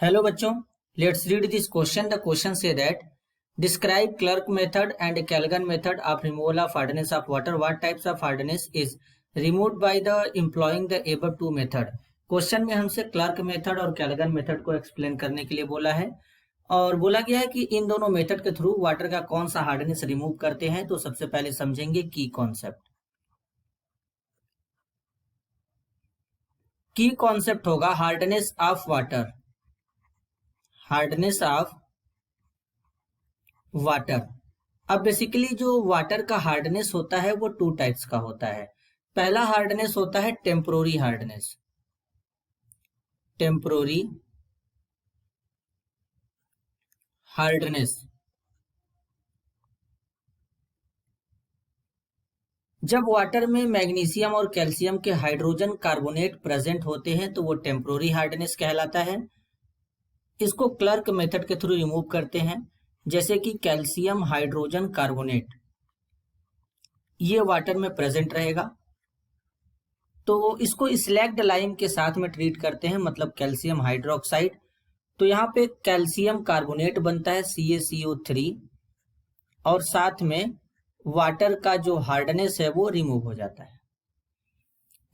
Hello बच्चों, let's read this question. The question say that describe Clerk method and Callaghan method of removal of hardness of water. What types of hardness is removed by the employing the above two method? Question में हमसे clerk method और कैलगन method को explain करने के लिए बोला है और बोला गया है कि इन दोनों मेथड के थ्रू वाटर का कौन सा हार्डनेस रिमूव करते हैं। तो सबसे पहले समझेंगे की कॉन्सेप्ट। की कॉन्सेप्ट होगा hardness of water. Hardness of water. अब बेसिकली जो वाटर का हार्डनेस होता है वो टू टाइप्स का होता है। पहला हार्डनेस होता है टेम्पोररी हार्डनेस। टेम्पोररी हार्डनेस जब वाटर में मैग्नीशियम और कैल्शियम के हाइड्रोजन कार्बोनेट प्रेजेंट होते हैं तो वो टेम्पोररी हार्डनेस कहलाता है। इसको क्लर्क मेथड के थ्रू रिमूव करते हैं, जैसे कि कैल्शियम हाइड्रोजन कार्बोनेट ये वाटर में प्रेजेंट रहेगा तो इसको स्लैग्ड लाइम के साथ में ट्रीट करते हैं, मतलब कैल्शियम हाइड्रोक्साइड। तो यहाँ पे कैल्शियम कार्बोनेट बनता है CaCO3 और साथ में वाटर का जो हार्डनेस है वो रिमूव हो जाता है।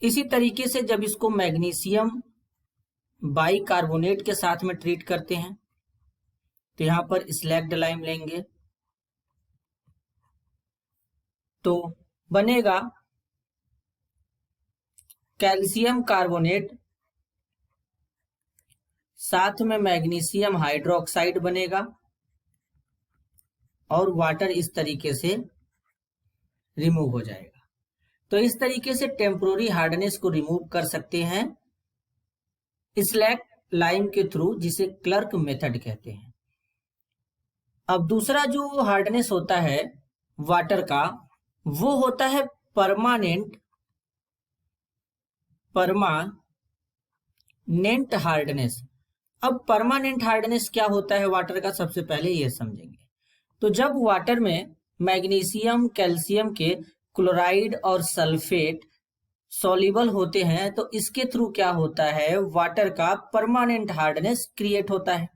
इसी तरीके से जब इसको मैग्नीशियम बाइकार्बोनेट के साथ में ट्रीट करते हैं तो यहां पर स्लैग्ड लाइम लेंगे तो बनेगा कैल्शियम कार्बोनेट साथ में मैग्नीशियम हाइड्रोक्साइड बनेगा और वाटर इस तरीके से रिमूव हो जाएगा। तो इस तरीके से टेम्पोररी हार्डनेस को रिमूव कर सकते हैं स्लैग्ड लाइम के थ्रू, जिसे क्लर्क मेथड कहते हैं। अब दूसरा जो हार्डनेस होता है वाटर का वो होता है परमानेंट हार्डनेस। अब परमानेंट हार्डनेस क्या होता है वाटर का, सबसे पहले ये समझेंगे। तो जब वाटर में मैग्नीशियम कैल्शियम के क्लोराइड और सल्फेट सॉल्युबल होते हैं तो इसके थ्रू क्या होता है, वाटर का परमानेंट हार्डनेस क्रिएट होता है।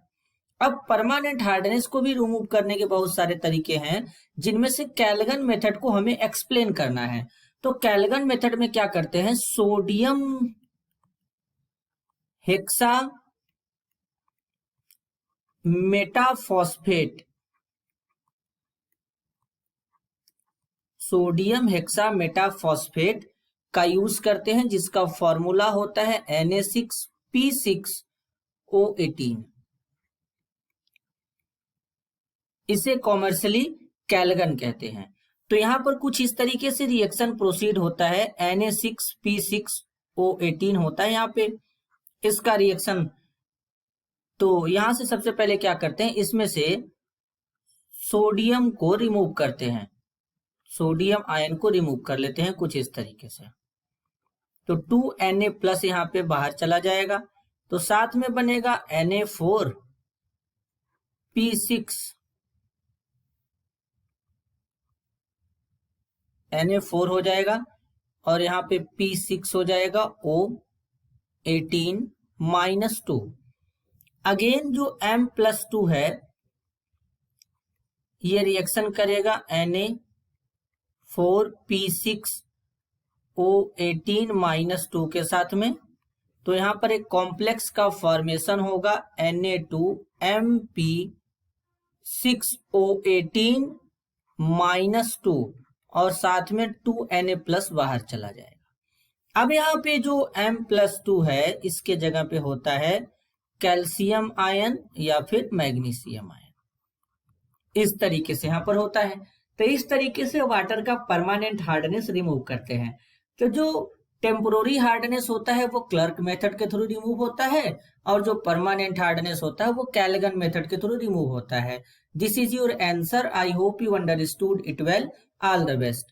अब परमानेंट हार्डनेस को भी रिमूव करने के बहुत सारे तरीके हैं, जिनमें से कैलगन मेथड को हमें एक्सप्लेन करना है। तो कैलगन मेथड में क्या करते हैं, सोडियम हेक्सा मेटाफॉस्फेट का यूज करते हैं, जिसका फॉर्मूला होता है Na6P6O18। इसे कॉमर्शियली कैलगन कहते हैं। तो यहां पर कुछ इस तरीके से रिएक्शन प्रोसीड होता है, Na6P6O18 होता है यहाँ पे इसका रिएक्शन। तो यहां से सबसे पहले क्या करते हैं, इसमें से सोडियम को रिमूव करते हैं, सोडियम आयन को रिमूव कर लेते हैं कुछ इस तरीके से। तो 2Na+ यहाँ पे बाहर चला जाएगा तो साथ में बनेगा Na4 हो जाएगा और यहाँ पे P6 हो जाएगा O18-2। अगेन जो M+2 है ये रिएक्शन करेगा Na4P6O18-2 के साथ में। तो यहां पर एक कॉम्प्लेक्स का फॉर्मेशन होगा Na2MP6O18-2 और साथ में 2Na+ बाहर चला जाएगा। अब यहाँ पे जो M+2 है इसके जगह पे होता है कैल्शियम आयन या फिर मैग्नीशियम आयन, इस तरीके से यहाँ पर होता है। तो इस तरीके से वाटर का परमानेंट हार्डनेस रिमूव करते हैं। तो जो टेम्पोररी हार्डनेस होता है वो क्लर्क मेथड के थ्रू रिमूव होता है और जो परमानेंट हार्डनेस होता है वो कैलगन मेथड के थ्रू रिमूव होता है। This is your answer. I hope you understood it well. All the best.